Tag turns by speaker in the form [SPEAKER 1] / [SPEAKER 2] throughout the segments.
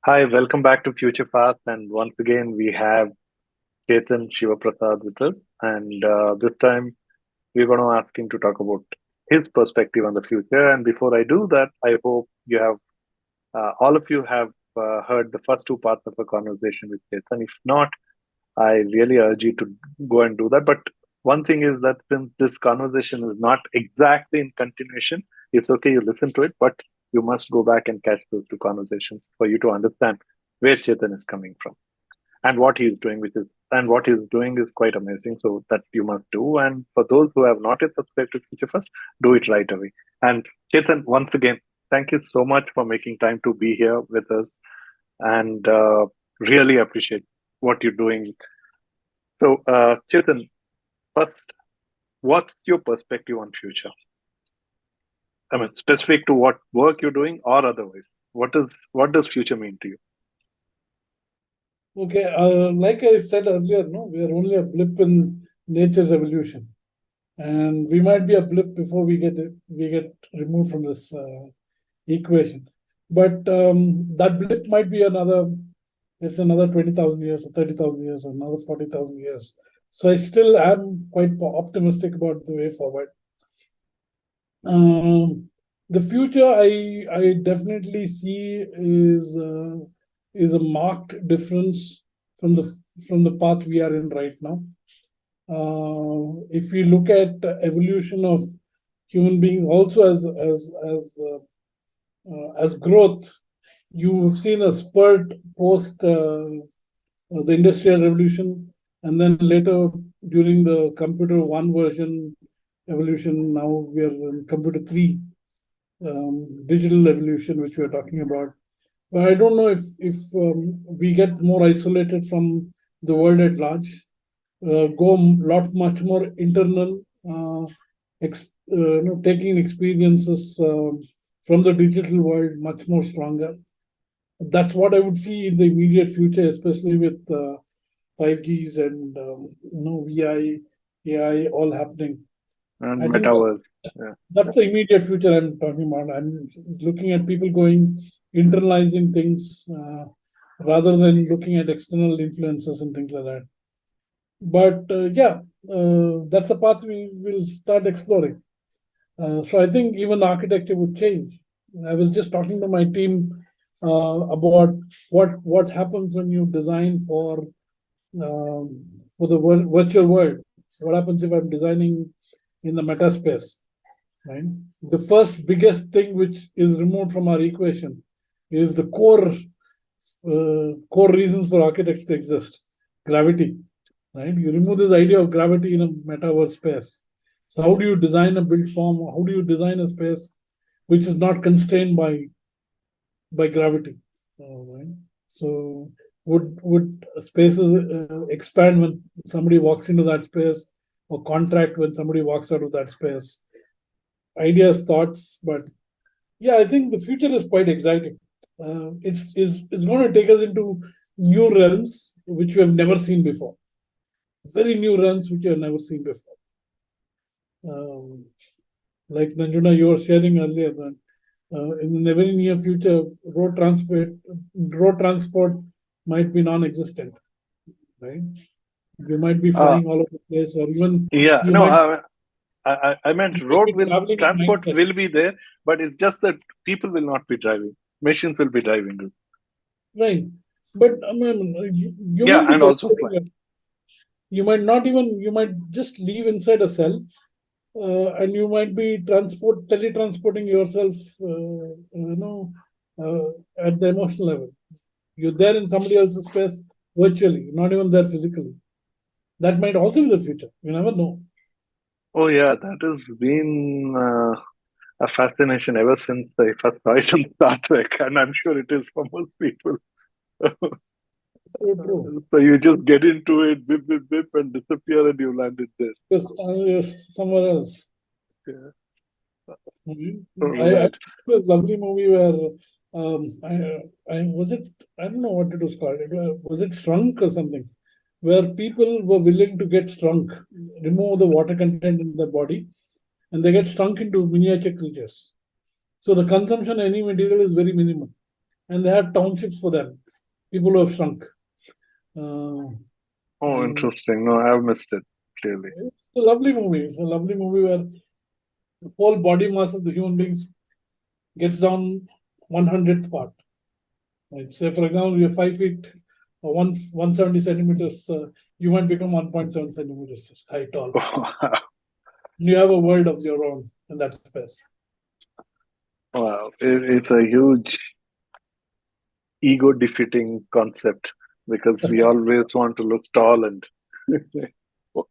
[SPEAKER 1] Hi, welcome back to Future Fast. And once again, we have Chetan Shivaprasad with us. And this time, we're going to ask him to talk about his perspective on the future. And before I do that, I hope all of you have heard the first two parts of a conversation with Chetan. If not, I really urge you to go and do that. But one thing is that since this conversation is not exactly in continuation, it's okay, you listen to it, but you must go back and catch those two conversations for you to understand where Chetan is coming from and what he's doing, what he's doing is quite amazing. So that you must do. And for those who have not yet subscribed to Future First, do it right away. And Chetan, once again, thank you so much for making time to be here with us and really appreciate what you're doing. So, Chetan, first, what's your perspective on future? I mean, specific to what work you're doing or otherwise. What does future mean to you?
[SPEAKER 2] Okay, like I said earlier, no, we are only a blip in nature's evolution, and we might be a blip before we get removed from this equation. But that blip might be it's another 20,000 years, or 30,000 years, or another 40,000 years. So I still am quite optimistic about the way forward. The future I definitely see is a marked difference from the path we are in right now. If we look at evolution of human beings also as growth, you've seen a spurt post the industrial revolution, and then later during the computer one version evolution. Now we are in computer three, digital evolution, which we are talking about. But I don't know if we get more isolated from the world at large, go much more internal, taking experiences from the digital world much more stronger. That's what I would see in the immediate future, especially with 5Gs and VI, AI all happening.
[SPEAKER 1] And
[SPEAKER 2] I think
[SPEAKER 1] metaverse. Yeah.
[SPEAKER 2] that's the immediate future I'm talking about. I'm looking at people internalizing things rather than looking at external influences and things like that. But that's the path we will start exploring. So I think even architecture would change. I was just talking to my team about what happens when you design for the virtual world. What happens if I'm designing in the meta space? Right. The first biggest thing which is removed from our equation is the core reasons for architecture to exist: gravity. Right. You remove this idea of gravity in a metaverse space. So how do you design a built form? How do you design a space which is not constrained by gravity? Right. So would spaces expand when somebody walks into that space, or contract when somebody walks out of that space? Ideas, thoughts, but yeah, I think the future is quite exciting. It's going to take us into new realms which we have never seen before. Very new realms which you have never seen before. Like Nanjuna, you were sharing earlier that in the very near future, road transport might be non-existent, right? You might be
[SPEAKER 1] Uh,
[SPEAKER 2] flying all over the place, or even
[SPEAKER 1] yeah.
[SPEAKER 2] you
[SPEAKER 1] No,
[SPEAKER 2] might
[SPEAKER 1] I meant
[SPEAKER 2] you might
[SPEAKER 1] road
[SPEAKER 2] be
[SPEAKER 1] will
[SPEAKER 2] traveling in
[SPEAKER 1] transport
[SPEAKER 2] mindsets.
[SPEAKER 1] will be there, but it's just that people will not be driving. Machines will be driving it.
[SPEAKER 2] Right. But I mean, you
[SPEAKER 1] Yeah,
[SPEAKER 2] might be
[SPEAKER 1] and also flying.
[SPEAKER 2] teleporting. You might not even, you might just live inside a cell, and you might be teletransporting yourself, at the emotional level. You're there in somebody else's space virtually, not even there physically. That might also be the future. You never know.
[SPEAKER 1] Oh yeah, that has been a fascination ever since I first saw it on Star Trek, and I'm sure it is for most people.
[SPEAKER 2] True, true.
[SPEAKER 1] So you just get into it, bip, bip, bip, and disappear, and you landed there.
[SPEAKER 2] Just you're somewhere else.
[SPEAKER 1] Yeah,
[SPEAKER 2] I
[SPEAKER 1] right.
[SPEAKER 2] saw this lovely movie where I was it I don't know what it was called. Was it Shrunk or something? Where people were willing to get shrunk, remove the water content in their body, and they get shrunk into miniature creatures. So the consumption of any material is very minimal. and they had townships for them, people who have shrunk.
[SPEAKER 1] Oh,
[SPEAKER 2] And
[SPEAKER 1] interesting. No, I've missed it, clearly.
[SPEAKER 2] it's a lovely movie. It's a lovely movie where the whole body mass of the human beings gets down 1/100th part. Right? Say, for example, you're 5 feet or 170 centimeters, you might become 1.7 centimeters high tall. You have a world of your own in that space.
[SPEAKER 1] Wow, it's a huge ego defeating concept because we always want to look tall and
[SPEAKER 2] But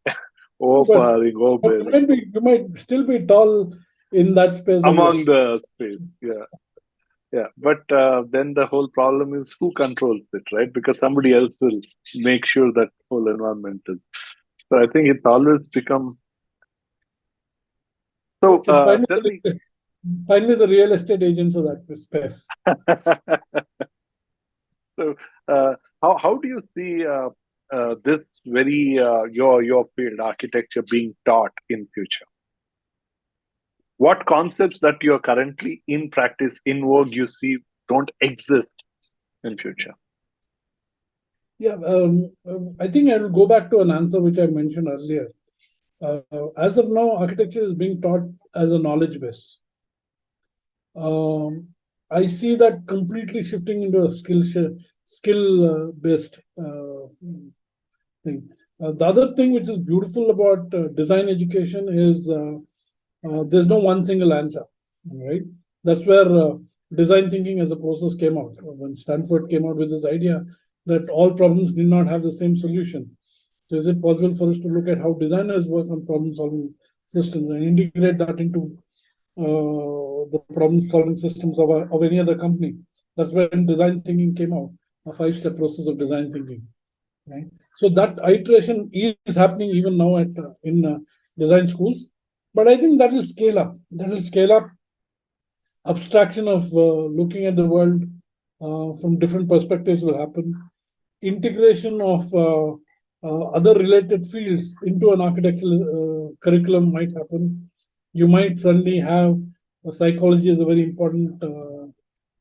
[SPEAKER 1] overpowering.
[SPEAKER 2] you might still be tall in that space of
[SPEAKER 1] Among
[SPEAKER 2] yours.
[SPEAKER 1] the space. Yeah. Yeah. But then the whole problem is who controls it, right? Because somebody else will make sure that whole environment is. So I think it's always become. So
[SPEAKER 2] It's
[SPEAKER 1] tell me.
[SPEAKER 2] finally the real estate agents of that space.
[SPEAKER 1] So how do you see this very your field architecture being taught in future? What concepts that you are currently in practice in vogue you see don't exist in future?
[SPEAKER 2] Yeah, I think I will go back to an answer which I mentioned earlier. As of now, architecture is being taught as a knowledge base. I see that completely shifting into a skill based thing. The other thing which is beautiful about design education is there's no one single answer, right? That's where design thinking as a process came out. When Stanford came out with this idea that all problems need not have the same solution. So is it possible for us to look at how designers work on problem-solving systems and integrate that into the problem-solving systems of any other company? That's when design thinking came out, a 5-step process of design thinking. Right. So that iteration is happening even now at in design schools, but I think that will scale up. That will scale up. Abstraction of looking at the world from different perspectives will happen. Integration of other related fields into an architectural curriculum might happen. You might suddenly have psychology as a very important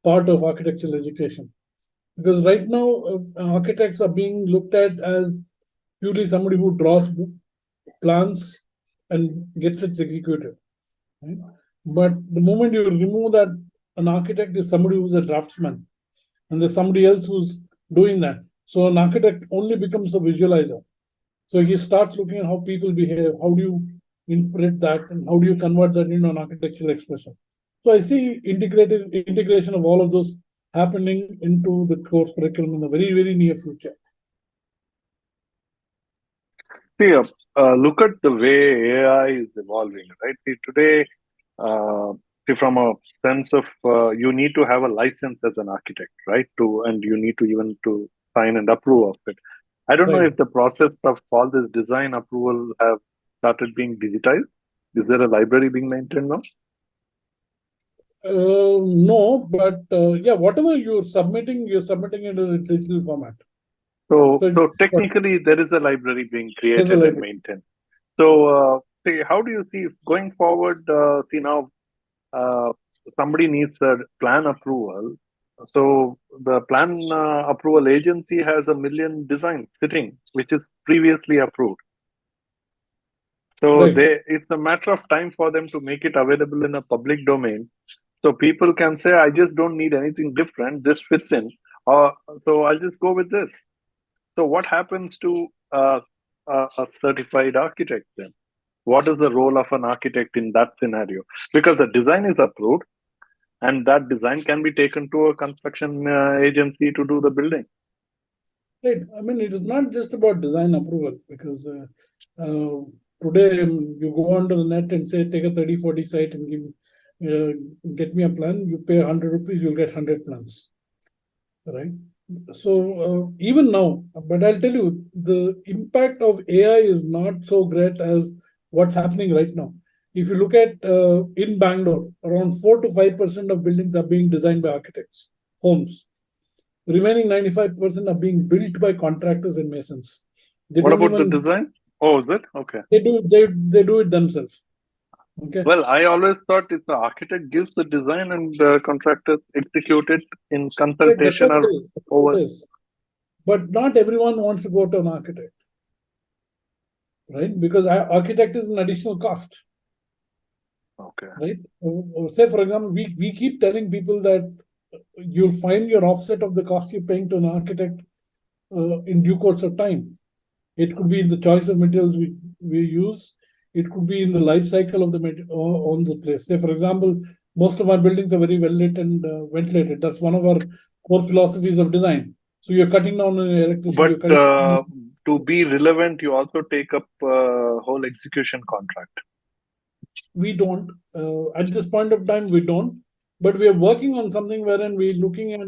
[SPEAKER 2] part of architectural education, because right now architects are being looked at as purely somebody who draws plans and gets it executed. Right? But the moment you remove that, an architect is somebody who's a draftsman, and there's somebody else who's doing that. So an architect only becomes a visualizer. So he starts looking at how people behave, how do you interpret that, and how do you convert that into an architectural expression. So I see integrated integration of all of those happening into the course curriculum in the very, very near future.
[SPEAKER 1] See, look at the way AI is evolving, right? See, today, see, from a sense of you need to have a license as an architect, right? And you need to even to sign and approve of it. I don't know
[SPEAKER 2] Right.
[SPEAKER 1] if the process of all this design approval have started being digitized. Is there a library being maintained now?
[SPEAKER 2] No, but yeah, whatever you're submitting it in a digital format.
[SPEAKER 1] So,
[SPEAKER 2] So
[SPEAKER 1] so technically, there is a library being
[SPEAKER 2] there's a
[SPEAKER 1] created and
[SPEAKER 2] library.
[SPEAKER 1] maintained. So, see, how do you see going forward? See now, uh, somebody needs a plan approval. So the plan approval agency has a million designs sitting, which is previously approved. So
[SPEAKER 2] Right.
[SPEAKER 1] it's a matter of time for them to make it available in a public domain. So people can say, I just don't need anything different. This fits in. So I'll just go with this. So what happens to a certified architect then? What is the role of an architect in that scenario? Because the design is approved, and that design can be taken to a construction agency to do the building.
[SPEAKER 2] Right. I mean, it is not just about design approval, because today you go onto the net and say, take a 30-40 site and get me a plan. You pay 100 rupees, you'll get 100 plans. Right. So even now, but I'll tell you, the impact of AI is not so great as what's happening right now. If you look at in Bangalore, around 4 to 5% of buildings are being designed by architects, homes. Remaining 95% are being built by contractors and masons. They
[SPEAKER 1] What
[SPEAKER 2] don't
[SPEAKER 1] about the
[SPEAKER 2] even
[SPEAKER 1] design? Oh, is it? Okay.
[SPEAKER 2] they do it themselves. Okay.
[SPEAKER 1] Well, I always thought if the architect gives the design and the contractors execute it in
[SPEAKER 2] Yeah, that's
[SPEAKER 1] consultation
[SPEAKER 2] what it
[SPEAKER 1] or
[SPEAKER 2] is. That's what
[SPEAKER 1] over.
[SPEAKER 2] it is. But not everyone wants to go to an architect, right? Because architect is an additional cost,
[SPEAKER 1] Okay.
[SPEAKER 2] right? Say, for example, we keep telling people that you'll find your offset of the cost you're paying to an architect in due course of time. It could be in the choice of materials we use. It could be in the life cycle of the on the place. Say, for example, most of our buildings are very well lit and ventilated. That's one of our core philosophies of design. So you're cutting down on electricity.
[SPEAKER 1] But
[SPEAKER 2] You're cutting down.
[SPEAKER 1] to be relevant, you also take up whole execution contract.
[SPEAKER 2] We don't. At this point of time, we don't. But we are working on something wherein we're looking at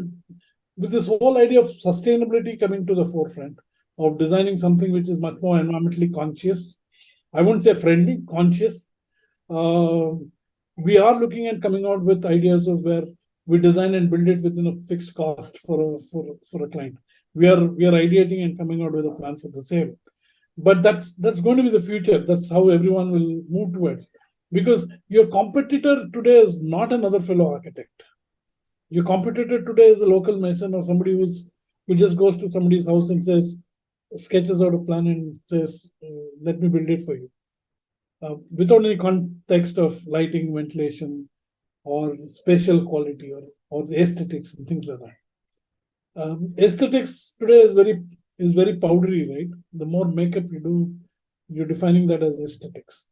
[SPEAKER 2] with this whole idea of sustainability coming to the forefront of designing something which is much more environmentally conscious. I wouldn't say friendly, conscious. Uh, we are looking at coming out with ideas of where we design and build it within a fixed cost for a client. We are ideating and coming out with a plan for the same. But that's going to be the future. That's how everyone will move towards. Because your competitor today is not another fellow architect. Your competitor today is a local mason or somebody who just goes to somebody's house and says, sketches out a plan and says, "Let me build it for you," without any context of lighting, ventilation, or spatial quality or the aesthetics and things like that. Aesthetics today is very powdery, right? The more makeup you do, you're defining that as aesthetics.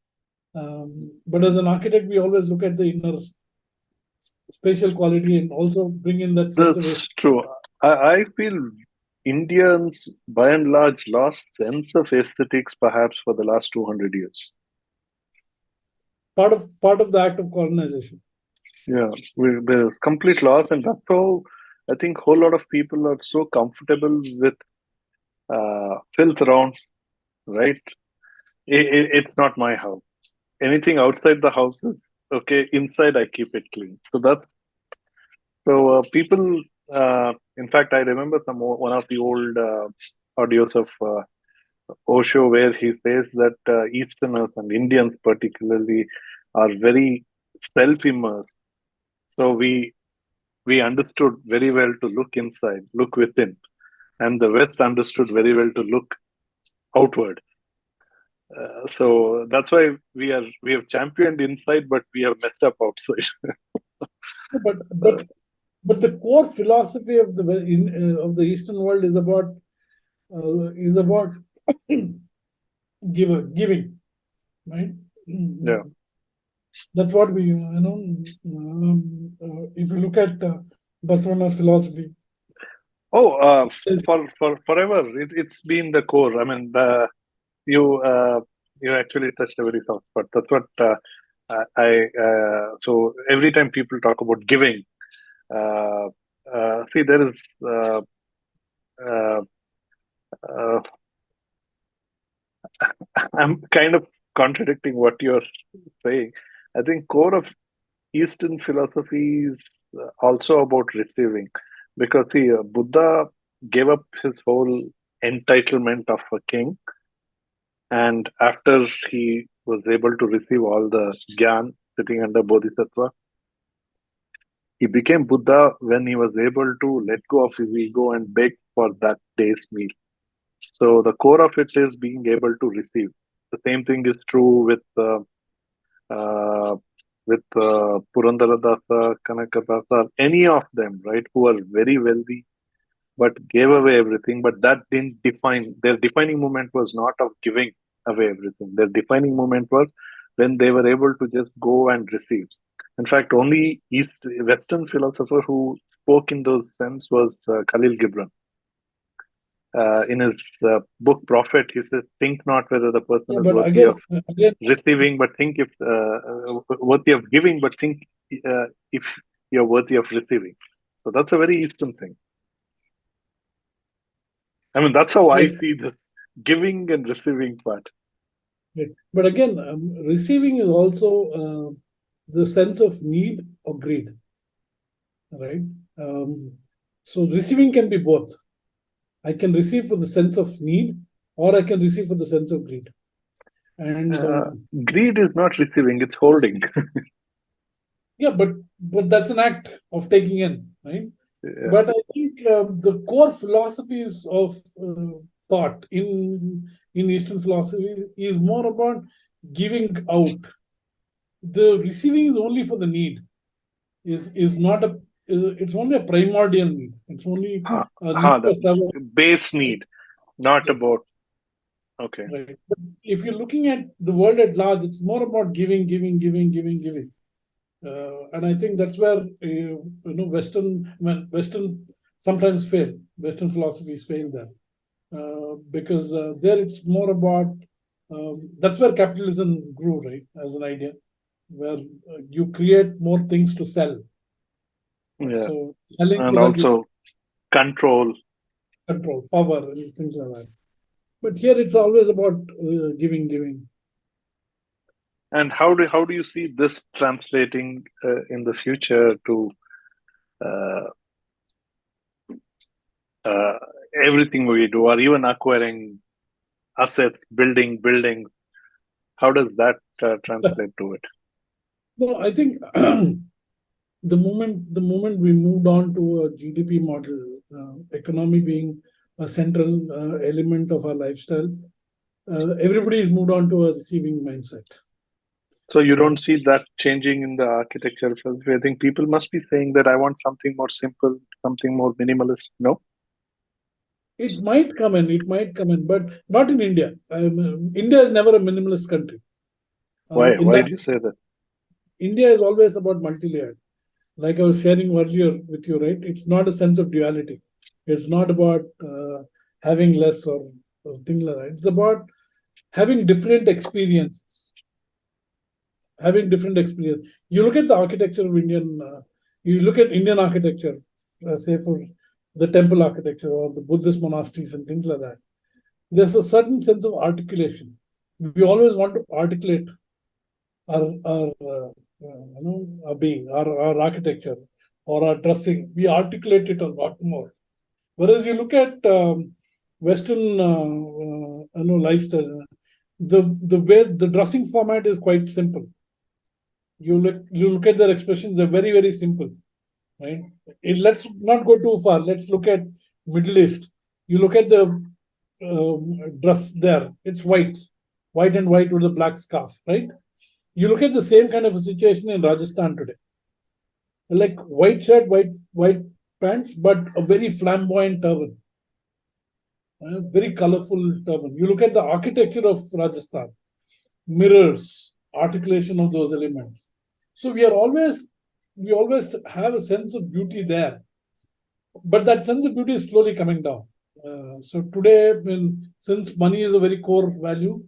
[SPEAKER 2] But as an architect, we always look at the inner spatial quality and also bring in that sense of
[SPEAKER 1] That's true. I feel Indians, by and large, lost sense of aesthetics perhaps for the last 200 years.
[SPEAKER 2] part of the act of colonization.
[SPEAKER 1] Yeah, there's complete loss, and that's how I think whole lot of people are so comfortable with filth around, right? It's not my house. Anything outside the house is okay. Inside, I keep it clean. So that's so people. In fact, I remember one of the old audios of Osho where he says that Easterners and Indians particularly are very self-immersed. So we understood very well to look inside, look within, and the West understood very well to look outward. So that's why we have championed inside, but we have messed up outside.
[SPEAKER 2] But
[SPEAKER 1] Uh,
[SPEAKER 2] but but the core philosophy of of the Eastern world is about giving, right?
[SPEAKER 1] yeah.
[SPEAKER 2] That's what if you look at Basavana's philosophy,
[SPEAKER 1] Oh,
[SPEAKER 2] is
[SPEAKER 1] for forever, it's been the core. I mean, you you actually touched a very soft spot. That's what I. So every time people talk about giving, uh, see there is. Uh, uh, I'm kind of contradicting what you're saying. I think core of Eastern philosophy is also about receiving, because see, Buddha gave up his whole entitlement of a king, and after he was able to receive all the gyan sitting under Bodhisattva, he became Buddha when he was able to let go of his ego and beg for that day's meal. So the core of it is being able to receive. The same thing is true uh, Purandaradasa, Kanakadasa, any of them, right, who are very wealthy but gave away everything. But that didn't define their defining moment was not of giving away everything. Their defining moment was when they were able to just go and receive. In fact, only Western philosopher who spoke in those sense was Khalil Gibran. In his book Prophet, he says, "Think not whether the person
[SPEAKER 2] yeah,
[SPEAKER 1] is
[SPEAKER 2] but
[SPEAKER 1] worthy of
[SPEAKER 2] again,
[SPEAKER 1] receiving, but think if worthy of giving, but think if you're worthy of receiving." So that's a very Eastern thing. I mean, that's how I
[SPEAKER 2] right,
[SPEAKER 1] see this giving and receiving part.
[SPEAKER 2] right. But again, receiving is also the sense of need or greed, right? Um, so receiving can be both. I can receive for the sense of need, or I can receive for the sense of greed. And
[SPEAKER 1] Greed is not receiving; it's holding.
[SPEAKER 2] yeah, but that's an act of taking in, right?
[SPEAKER 1] Yeah.
[SPEAKER 2] But I think the core philosophies of thought in Eastern philosophy is more about giving out. The receiving is only for the need. Is not a. It's only a primordial need. It's only
[SPEAKER 1] Ha,
[SPEAKER 2] a need
[SPEAKER 1] ha,
[SPEAKER 2] for
[SPEAKER 1] the
[SPEAKER 2] survival.
[SPEAKER 1] base
[SPEAKER 2] Right?
[SPEAKER 1] need, not
[SPEAKER 2] Yes.
[SPEAKER 1] about. Okay.
[SPEAKER 2] Right. But if you're looking at the world at large, it's more about giving, giving, giving, giving, giving. And I think that's where Western sometimes fail. Western philosophies fail there because there it's more about that's where capitalism grew, right, as an idea, where you create more things to sell.
[SPEAKER 1] Yeah,
[SPEAKER 2] So selling so
[SPEAKER 1] and
[SPEAKER 2] that you
[SPEAKER 1] also control.
[SPEAKER 2] control power and things like that. But here it's always about giving, giving.
[SPEAKER 1] And how do you see this translating in the future to uh, uh, everything we do, or even acquiring assets, building buildings? How does that translate to it?
[SPEAKER 2] No, I think the moment we moved on to a GDP model, economy being a central element of our lifestyle, everybody has moved on to a receiving mindset,
[SPEAKER 1] So you don't
[SPEAKER 2] right?
[SPEAKER 1] see that changing in the architecture itself. I think people must be saying that I want something more simple, something more minimalist. No,
[SPEAKER 2] It might come in, but not in India. India is never a minimalist country.
[SPEAKER 1] why?
[SPEAKER 2] In
[SPEAKER 1] Why
[SPEAKER 2] that,
[SPEAKER 1] do you say that?
[SPEAKER 2] India is always about multi-layered. Like I was sharing earlier with you, right? It's not a sense of duality. It's not about having less or things like that. It's about having different experiences. Having different experience. You look at the architecture of you look at Indian architecture, say for the temple architecture or the Buddhist monasteries and things like that. There's a certain sense of articulation. We always want to articulate our being, our architecture, or our dressing. We articulate it a lot more. Whereas you look at Western, lifestyle, the way the dressing format is quite simple. You look at their expressions; they're very very simple, right? Let's not go too far. Let's look at Middle East. You look at the dress there; it's white and white with a black scarf, right? You look at the same kind of a situation in Rajasthan today, like white shirt, white pants, but a very flamboyant turban, very colorful turban. You look at the architecture of Rajasthan, mirrors, articulation of those elements. So we always have a sense of beauty there, but that sense of beauty is slowly coming down. So today, since money is a very core value,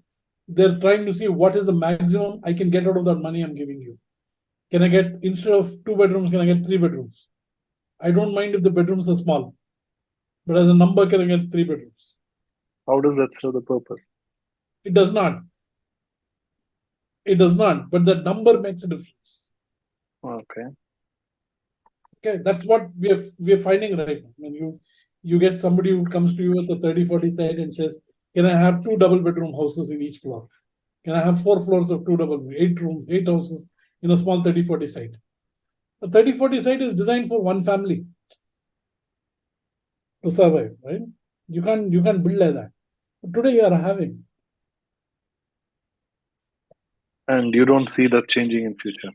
[SPEAKER 2] they're trying to see what is the maximum I can get out of that money I'm giving you. Can I get, instead of 2 bedrooms, can I get 3 bedrooms? I don't mind if the bedrooms are small, but as a number, can I get 3 bedrooms?
[SPEAKER 1] How does that serve the purpose?
[SPEAKER 2] It does not. It does not. But the number makes a difference.
[SPEAKER 1] Okay.
[SPEAKER 2] Okay, that's what we are finding right now. When you get somebody who comes to you with a 30-40 site and says, "Can I have two double-bedroom houses in each floor? Can I have 4 floors of two double, 8 rooms, 8 houses in a small 30-40 site?" A 30-40 site is designed for one family to survive, right? You can't build like that. But today you are having.
[SPEAKER 1] And you don't see that changing in future.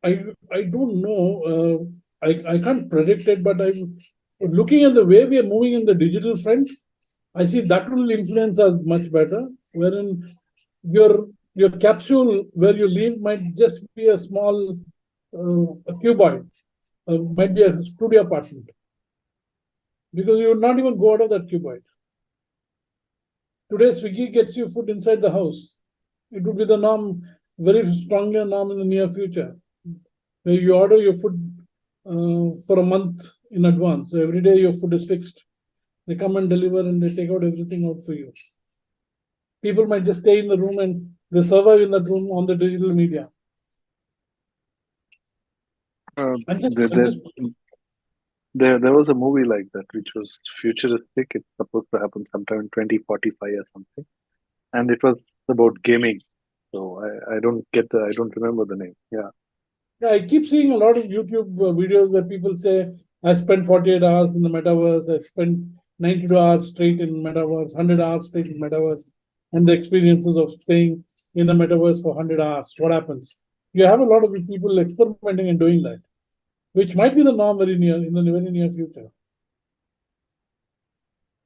[SPEAKER 2] I don't know. I can't predict it, but I'm looking at the way we are moving in the digital front. I see that will influence us much better. Wherein your capsule where you live might just be a small a cuboid, might be a studio apartment, because you would not even go out of that cuboid. Today, Swiggy gets you food inside the house. It would be the norm, very strongly a norm in the near future, where you order your food for a month in advance. So every day your food is fixed. They come and deliver and they take out everything out for you. People might just stay in the room and they survive in that room on the digital media.
[SPEAKER 1] Uh,
[SPEAKER 2] And just,
[SPEAKER 1] there,
[SPEAKER 2] and
[SPEAKER 1] there,
[SPEAKER 2] just
[SPEAKER 1] there was a movie like that which was futuristic. It's supposed to happen sometime in 2045 or something. and it was about gaming. So I don't remember the name. Yeah.
[SPEAKER 2] Yeah, I keep seeing a lot of YouTube videos where people say, I spent 48 hours in the metaverse, I spent 92 hours straight in metaverse, 100 hours straight in metaverse, and the experiences of staying in the metaverse for 100 hours. What happens? You have a lot of people experimenting and doing that, which might be the norm very near in the very near future.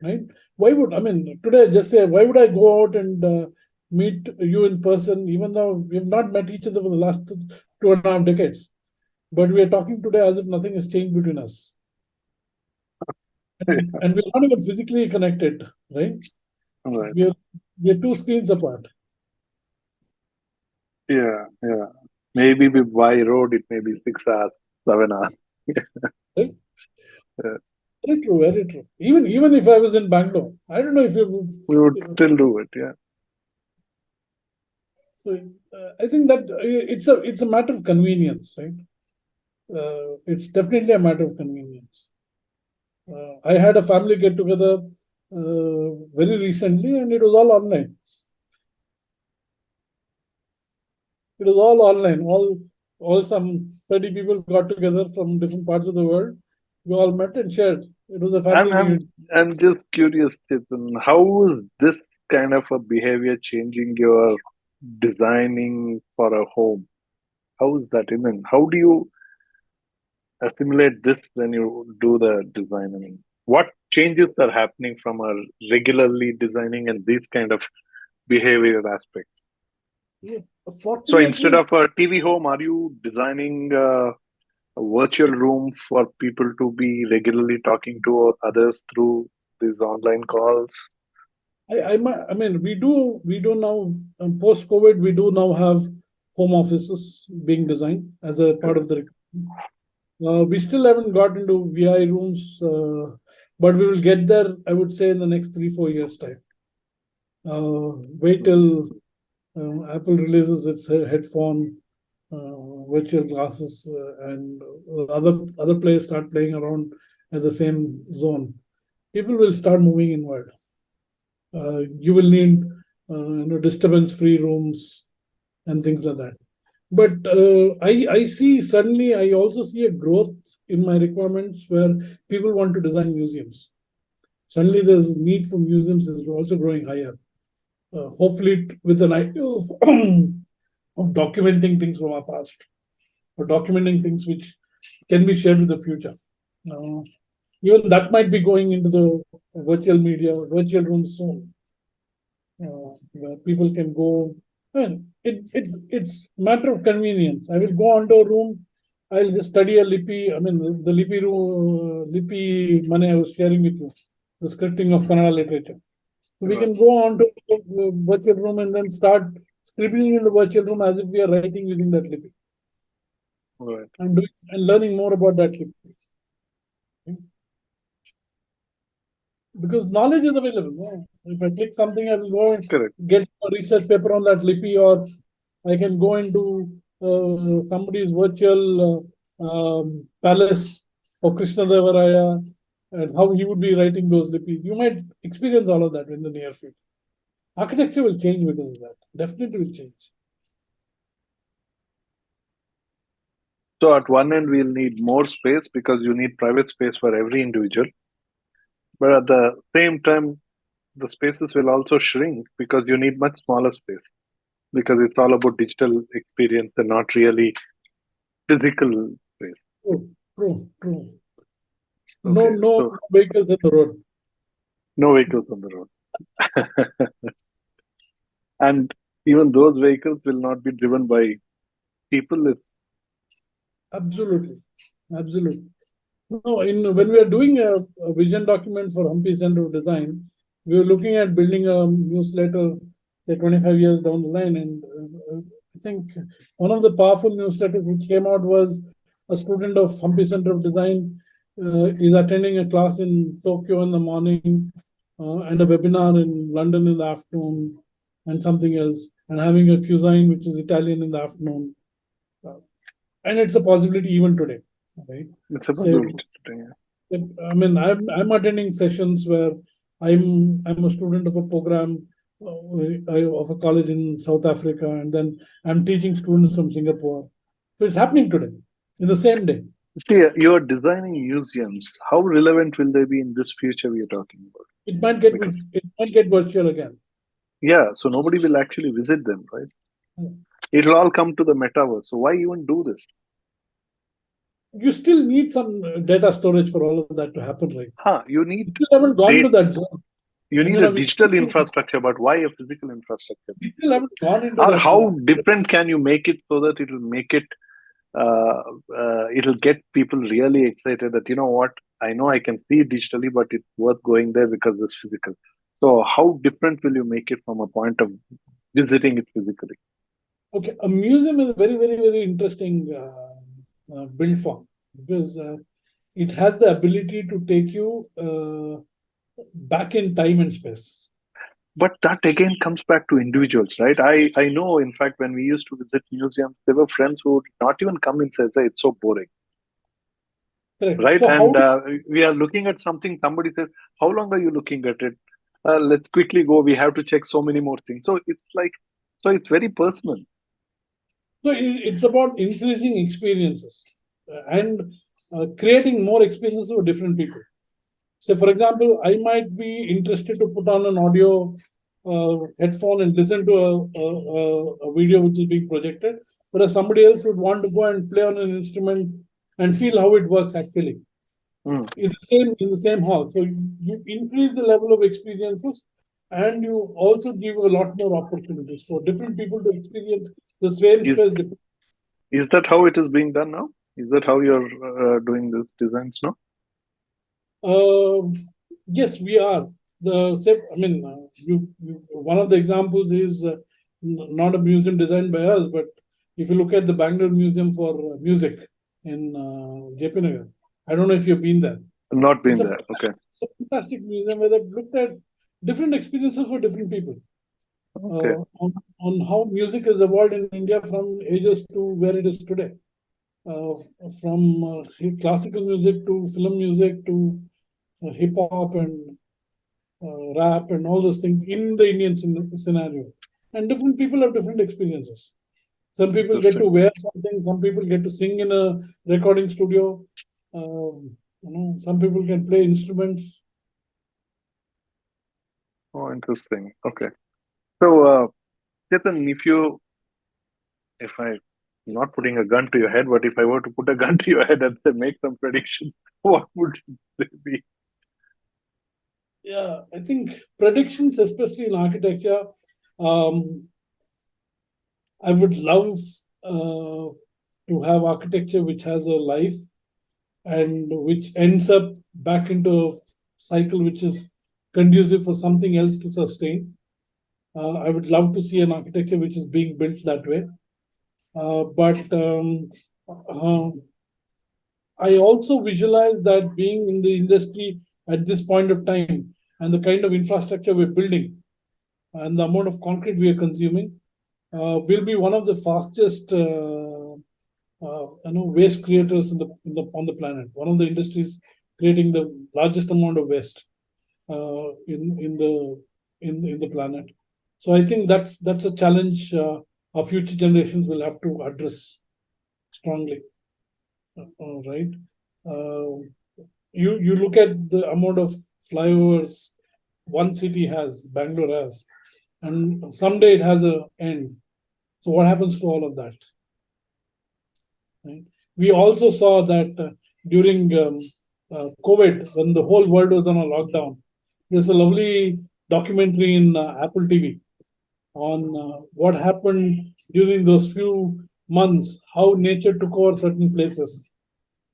[SPEAKER 2] Right? Why would I mean today? Just say, why would I go out and meet you in person, even though we've not met each other for the last 2.5 decades? But we are talking today as if nothing has changed between us, and we're not even physically connected, right?
[SPEAKER 1] Right.
[SPEAKER 2] We're we're two screens apart.
[SPEAKER 1] Yeah. Yeah. Maybe by road it may be 6 hours, 7 hours.
[SPEAKER 2] Right?
[SPEAKER 1] Yeah.
[SPEAKER 2] Very true, very true. Even if I was in Bangalore, I don't know if you would.
[SPEAKER 1] We would still do it. Yeah.
[SPEAKER 2] So I think that it's a matter of convenience, right? It's definitely a matter of convenience. I had a family get together very recently, and it was all online. It was all online. All some 30 people got together from different parts of the world. We all met and shared. It was a
[SPEAKER 1] I'm
[SPEAKER 2] family
[SPEAKER 1] I'm
[SPEAKER 2] reunion.
[SPEAKER 1] I'm just curious, Chetan, how is this kind of a behavior changing your designing for a home? How is that? I mean, how do you assimilate this when you do the design? I mean, what changes are happening from a regularly designing and these kind of behavior aspects?
[SPEAKER 2] Yeah.
[SPEAKER 1] So instead
[SPEAKER 2] Fortunately,
[SPEAKER 1] of a TV home, are you designing a virtual room for people to be regularly talking to others through these online calls?
[SPEAKER 2] I mean, we do now post COVID. We do now have home offices being designed as a part of
[SPEAKER 1] Correct.
[SPEAKER 2] the. We still haven't got into VI rooms, but we will get there. I would say in the next 3-4 years time. Wait till Apple releases its headphone, virtual glasses, and other players start playing around at the same zone. People will start moving inward. You will need disturbance-free rooms and things like that. But I see suddenly I also see a growth in my requirements where people want to design museums. Suddenly, the need for museums is also growing higher. Hopefully, with an idea of documenting things from our past or documenting things which can be shared with the future. Uh, Even that might be going into the virtual media, virtual rooms soon, where people can go. And it's matter of convenience. I will go onto a room. I'll just study a Lipi. I mean, the Lipi room, Lipi money I was sharing with you, the scripting of Kannada literature. We
[SPEAKER 1] Right.
[SPEAKER 2] can go on to the virtual room and then start scribbling in the virtual room as if we are writing using that Lipi
[SPEAKER 1] Right.
[SPEAKER 2] and learning more about that Lipi. Because knowledge is available. No? If I click something, I will go and
[SPEAKER 1] Correct.
[SPEAKER 2] get a research paper on that Lipi, or I can go into somebody's virtual palace of Krishna Devaraya and how he would be writing those Lipis. You might experience all of that in the near future. Architecture will change because of that. Definitely will change.
[SPEAKER 1] So at one end, we'll need more space because you need private space for every individual. But at the same time, the spaces will also shrink because you need much smaller space because it's all about digital experience and not really physical space.
[SPEAKER 2] True, true, true. No,
[SPEAKER 1] Okay.
[SPEAKER 2] no
[SPEAKER 1] So
[SPEAKER 2] vehicles in the road.
[SPEAKER 1] no vehicles on the road. And even those vehicles will not be driven by people. It's
[SPEAKER 2] Absolutely, absolutely. No, when we are doing a vision document for Hampi Center of Design, we were looking at building a newsletter, say 25 years down the line, and I think one of the powerful newsletters which came out was a student of Hampi Center of Design is attending a class in Tokyo in the morning and a webinar in London in the afternoon, and something else, and having a cuisine which is Italian in the afternoon. Uh, and it's a possibility even today, right?
[SPEAKER 1] it's a
[SPEAKER 2] So
[SPEAKER 1] possibility today. Yeah.
[SPEAKER 2] I mean, I'm attending sessions where I'm a student of a program. of a college in South Africa, and then I'm teaching students from Singapore. So it's happening today in the same day.
[SPEAKER 1] See, you're designing museums. How relevant will they be in this future we are talking about?
[SPEAKER 2] It might get
[SPEAKER 1] Because,
[SPEAKER 2] it might get virtual again.
[SPEAKER 1] yeah, so nobody will actually visit them, right? It'll all come to the metaverse. So why even do this?
[SPEAKER 2] You still need some data storage for all of that to happen, right?
[SPEAKER 1] Huh,
[SPEAKER 2] We still haven't gone to
[SPEAKER 1] date,
[SPEAKER 2] that zone.
[SPEAKER 1] you
[SPEAKER 2] I
[SPEAKER 1] need
[SPEAKER 2] mean,
[SPEAKER 1] a digital infrastructure, but why a physical infrastructure?
[SPEAKER 2] we still haven't gone into
[SPEAKER 1] Or
[SPEAKER 2] that
[SPEAKER 1] how
[SPEAKER 2] zone.
[SPEAKER 1] different can you make it so that uh, it'll get people really excited that, you know what, I know I can see it digitally, but it's worth going there because it's physical. So how different will you make it from a point of visiting it physically?
[SPEAKER 2] Okay, a museum is a very, very, very interesting build form because it has the ability to take you back in time and space.
[SPEAKER 1] But that again comes back to individuals, right? I know, in fact, when we used to visit museums, there were friends who would not even come inside, say it's so boring,
[SPEAKER 2] Correct.
[SPEAKER 1] right?
[SPEAKER 2] So how
[SPEAKER 1] And
[SPEAKER 2] do
[SPEAKER 1] we are looking at something, somebody says, how long are you looking at it? Let's quickly go, we have to check so many more things. So it's like, so it's very personal.
[SPEAKER 2] so it's about increasing experiences and creating more experiences for different people. So, for example, I might be interested to put on an audio headphone and listen to a video which is being projected, whereas somebody else would want to go and play on an instrument and feel how it works actually
[SPEAKER 1] Mm.
[SPEAKER 2] in the same hall. So you increase the level of experiences, and you also give a lot more opportunities for different people to experience the same
[SPEAKER 1] Is
[SPEAKER 2] space.
[SPEAKER 1] is that how it is being done now? Is that how you're doing these designs now?
[SPEAKER 2] Uh, yes, we are. I mean, one of the examples is not a museum designed by us, but if you look at the Bangalore Museum for Music in JP Nagar, I don't know if you've been there.
[SPEAKER 1] Not
[SPEAKER 2] It's
[SPEAKER 1] been
[SPEAKER 2] a
[SPEAKER 1] there. Okay.
[SPEAKER 2] it's a fantastic museum where they've looked at different experiences for different people
[SPEAKER 1] Okay.
[SPEAKER 2] on how music has evolved in India from ages to where it is today. Uh, from classical music to film music to hip hop and rap and all those things in the Indian scenario. And different people have different experiences. Some people get to
[SPEAKER 1] Interesting.
[SPEAKER 2] wear something, some people get to sing in a recording studio. Some people can play instruments.
[SPEAKER 1] Oh, interesting. Okay. So, Chetan, if I, not putting a gun to your head, but if I were to put a gun to your head and say make some prediction, what would they be?
[SPEAKER 2] Yeah, I think predictions, especially in architecture, um, I would love to have architecture which has a life and which ends up back into a cycle which is conducive for something else to sustain. I would love to see an architecture which is being built that way. But uh, I also visualize that being in the industry at this point of time and the kind of infrastructure we're building and the amount of concrete we are consuming will be one of the fastest waste creators on the planet. One of the industries creating the largest amount of waste in the planet. So I think that's a challenge our future generations will have to address strongly. Right? Uh, you look at the amount of flyovers one city has, Bangalore has, and someday it has a end. So what happens to all of that? Right? We also saw that during COVID, when the whole world was on a lockdown, there's a lovely documentary in Apple TV on what happened during those few months, how nature took over certain places,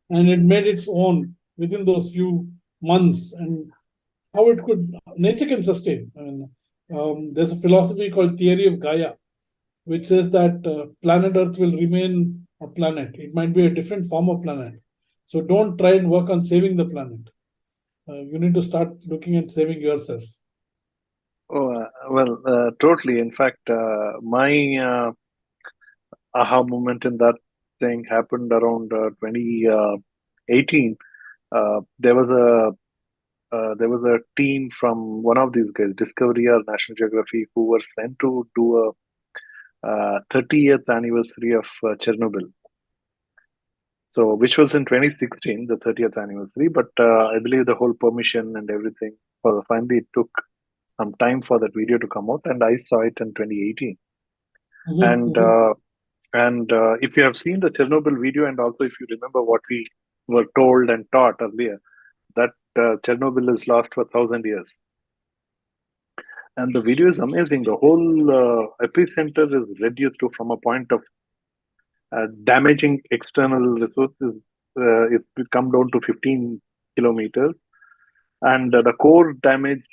[SPEAKER 2] and it made its own within those few months, and how it could nature can sustain. I mean, there's a philosophy called theory of Gaia, which says that planet Earth will remain a planet. It might be a different form of planet. So don't try and work on saving the planet. You need to start looking at saving yourself.
[SPEAKER 1] Oh, well, totally. In fact, my aha moment in that thing happened around 2018. There was there was a team from one of these guys, Discovery or National Geography, who were sent to do a 30th anniversary of Chernobyl. So, which was in 2016, the 30th anniversary. But I believe the whole permission and everything, finally it took some time for that video to come out, and I saw it in 2018. And if you have seen the Chernobyl video, and also if you remember what we were told and taught earlier, that Chernobyl is lost for 1,000 years. And the video is amazing. The whole epicenter is reduced to, from a point of damaging external resources, it will come down to 15 kilometers. And the core damage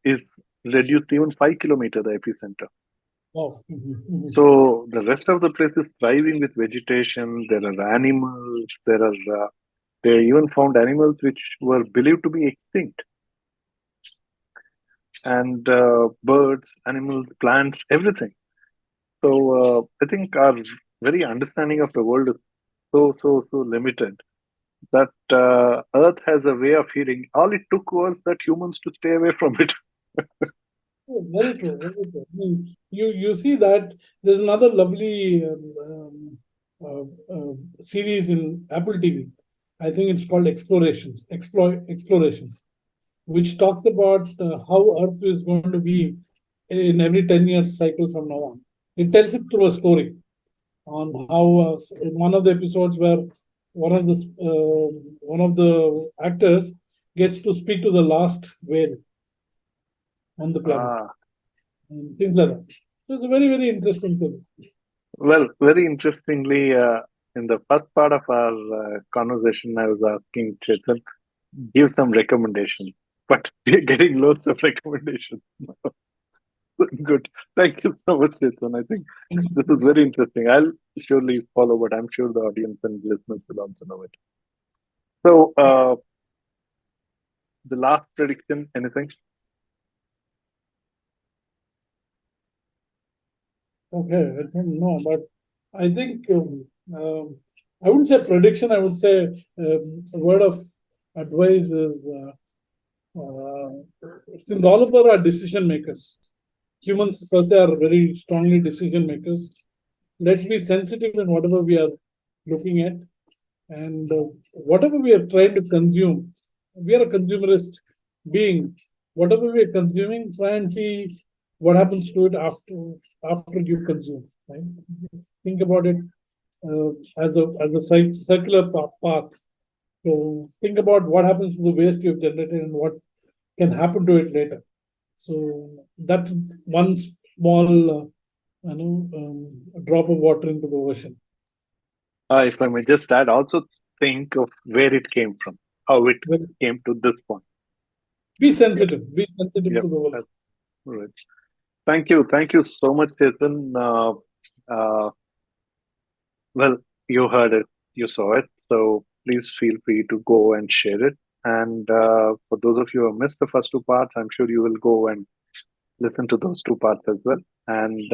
[SPEAKER 1] is reduced to even 5 kilometers, the epicenter.
[SPEAKER 2] Wow.
[SPEAKER 1] So the rest of the place is thriving with vegetation. There are animals. They even found animals which were believed to be extinct. And birds, animals, plants, everything. So I think our very understanding of the world is so limited that Earth has a way of healing. All it took was that humans to stay away from it.
[SPEAKER 2] Very true, very true. I mean, you see that there's another lovely series in Apple TV. I think it's called Explorations, which talks about how Earth is going to be in every 10 years cycle from now on. It tells it through a story on how in one of the episodes where one of the actors gets to speak to the last whale on the planet. And things like that. So it's a very, very interesting thing.
[SPEAKER 1] Well, very interestingly, in the first part of our conversation, I was asking Chetan, give some recommendations, but we're getting loads of recommendations. Good. Thank you so much, Chetan. I think this is very interesting. I'll surely follow, but I'm sure the audience and listeners will also know it. So, the last prediction, anything?
[SPEAKER 2] Okay, I don't know, but I think I wouldn't say prediction. I would say a word of advice is since all of us are decision makers, humans per se are very strongly decision makers. Let's be sensitive in whatever we are looking at, and whatever we are trying to consume. We are a consumerist being. Whatever we are consuming, try and see what happens to it after you consume. Right? Think about it as a circular path. So think about what happens to the waste you've generated and what can happen to it later. So that's one small, drop of water into the ocean.
[SPEAKER 1] If I may just add, also think of where it came from, how it came to this point.
[SPEAKER 2] Be sensitive. Be sensitive
[SPEAKER 1] Yep.
[SPEAKER 2] to the world.
[SPEAKER 1] Right. Thank you so much, Chetan. Well, you heard it, you saw it, so please feel free to go and share it. And for those of you who missed the first two parts, I'm sure you will go and listen to those two parts as well. And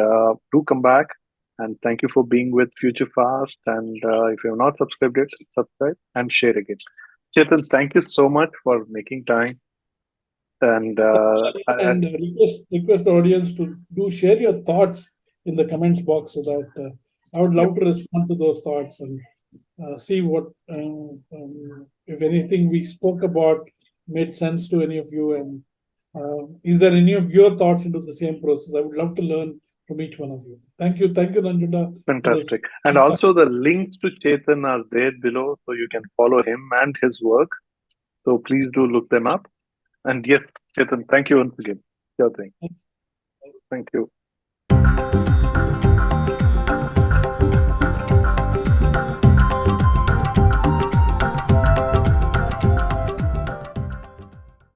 [SPEAKER 1] do come back. And thank you for being with Future Fast. And if you have not subscribed yet, subscribe and share again. Chetan, thank you so much for making time. And
[SPEAKER 2] request the audience to do share your thoughts in the comments box so that I would love to respond to those thoughts and see what, if anything we spoke about made sense to any of you, and is there any of your thoughts into the same process? I would love to learn from each one of you. Thank you, Nanjunda.
[SPEAKER 1] Fantastic. And also the links to Chetan are there below, so you can follow him and his work. So please do look them up. And yes, Chetan, thank you once again. Sure thing. Thank you.